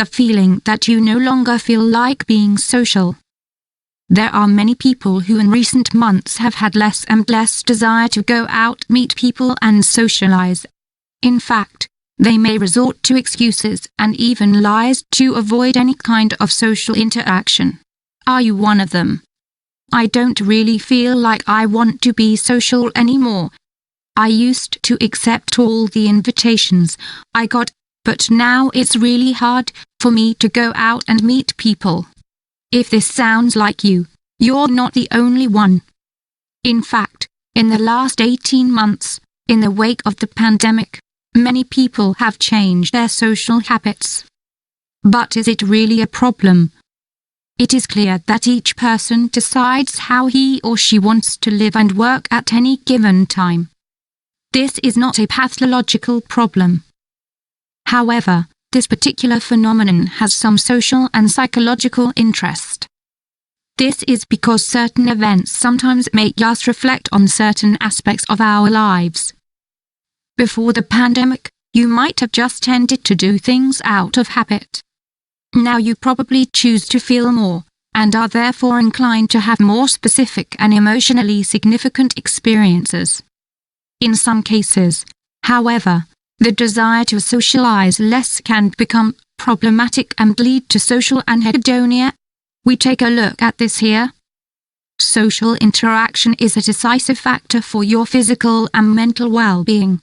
the feeling that you no longer feel like being social. There are many people who in recent months have had less and less desire to go out, meet people and socialize. In fact, they may resort to excuses and even lies to avoid any kind of social interaction. Are you one of them? I don't really feel like I want to be social anymore. I used to accept all the invitations I got, but now it's really hard for me to go out and meet people. If this sounds like you, you're not the only one. In fact, in the last 18 months, in the wake of the pandemic, many people have changed their social habits. But is it really a problem? It is clear that each person decides how he or she wants to live and work at any given time. This is not a pathological problem. However, this particular phenomenon has some social and psychological interest. This is because certain events sometimes make us reflect on certain aspects of our lives. Before the pandemic, you might have just tended to do things out of habit. Now you probably choose to feel more, and are therefore inclined to have more specific and emotionally significant experiences. In some cases, however, the desire to socialize less can become problematic and lead to social anhedonia. We take a look at this here. Social interaction is a decisive factor for your physical and mental well-being.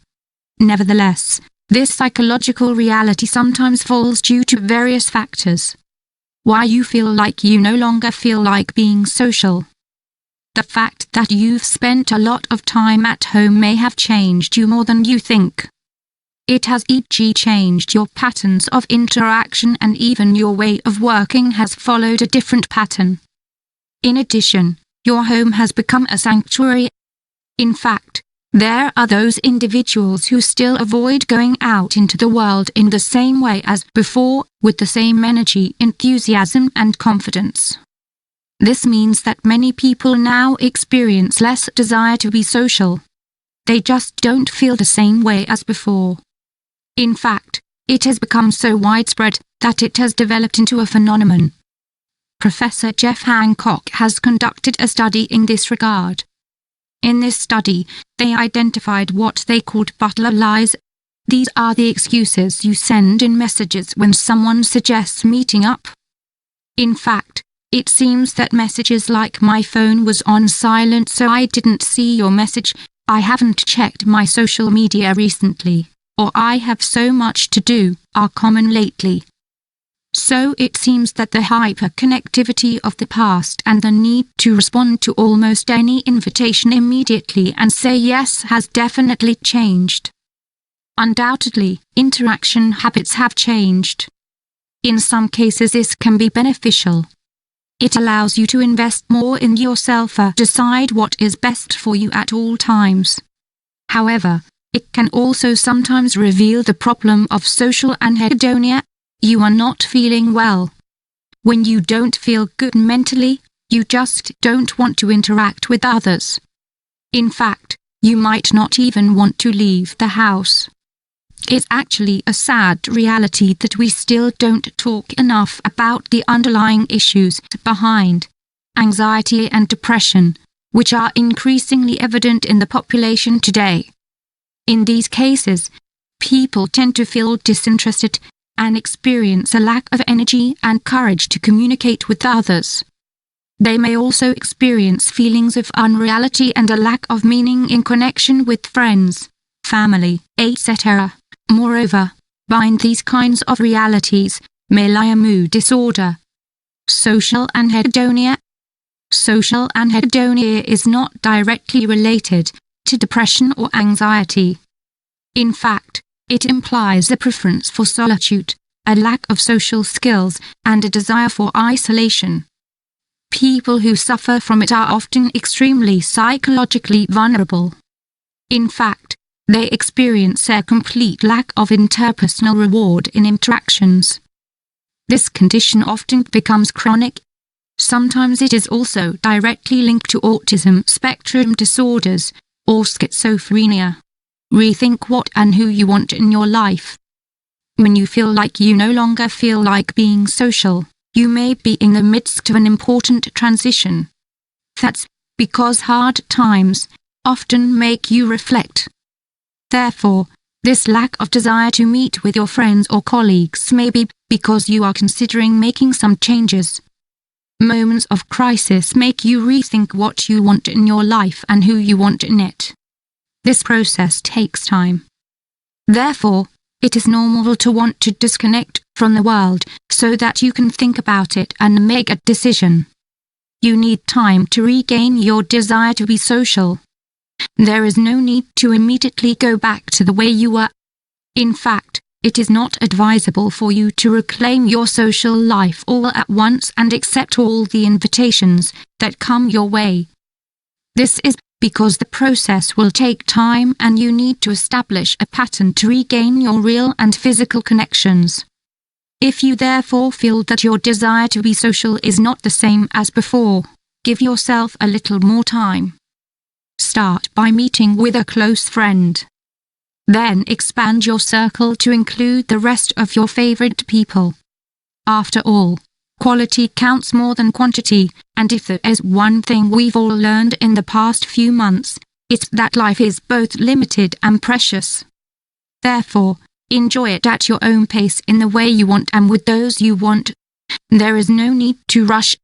Nevertheless, this psychological reality sometimes falls due to various factors. Why you feel like you no longer feel like being social. The fact that you've spent a lot of time at home may have changed you more than you think. It has e.g. changed your patterns of interaction, and even your way of working has followed a different pattern. In addition, your home has become a sanctuary. In fact, there are those individuals who still avoid going out into the world in the same way as before, with the same energy, enthusiasm and confidence. This means that many people now experience less desire to be social. They just don't feel the same way as before. In fact, it has become so widespread that it has developed into a phenomenon. Professor Jeff Hancock has conducted a study in this regard. In this study, they identified what they called butler lies. These are the excuses you send in messages when someone suggests meeting up. In fact, it seems that messages like "my phone was on silent so I didn't see your message," "I haven't checked my social media recently," or "I have so much to do," are common lately. So it seems that the hyperconnectivity of the past and the need to respond to almost any invitation immediately and say yes has definitely changed. Undoubtedly, interaction habits have changed. In some cases this can be beneficial. It allows you to invest more in yourself and decide what is best for you at all times. However, it can also sometimes reveal the problem of social anhedonia. You are not feeling well. When you don't feel good mentally, you just don't want to interact with others. In fact, you might not even want to leave the house. It's actually a sad reality that we still don't talk enough about the underlying issues behind anxiety and depression, which are increasingly evident in the population today. In these cases, people tend to feel disinterested and experience a lack of energy and courage to communicate with others. They may also experience feelings of unreality and a lack of meaning in connection with friends, family, etc. Moreover, behind these kinds of realities may lie a mood disorder. Social anhedonia. Social anhedonia is not directly related to depression or anxiety. In fact, it implies a preference for solitude, a lack of social skills, and a desire for isolation. People who suffer from it are often extremely psychologically vulnerable. In fact, they experience a complete lack of interpersonal reward in interactions. This condition often becomes chronic. Sometimes it is also directly linked to autism spectrum disorders or schizophrenia. Rethink what and who you want in your life. When you feel like you no longer feel like being social, you may be in the midst of an important transition. That's because hard times often make you reflect. Therefore, this lack of desire to meet with your friends or colleagues may be because you are considering making some changes. Moments of crisis make you rethink what you want in your life and who you want in it. This process takes time. Therefore, it is normal to want to disconnect from the world so that you can think about it and make a decision. You need time to regain your desire to be social. There is no need to immediately go back to the way you were. In fact, it is not advisable for you to reclaim your social life all at once and accept all the invitations that come your way. This is because the process will take time and you need to establish a pattern to regain your real and physical connections. If you therefore feel that your desire to be social is not the same as before, give yourself a little more time. Start by meeting with a close friend. Then expand your circle to include the rest of your favorite people. After all, quality counts more than quantity, and if there is one thing we've all learned in the past few months, it's that life is both limited and precious. Therefore, enjoy it at your own pace in the way you want and with those you want. There is no need to rush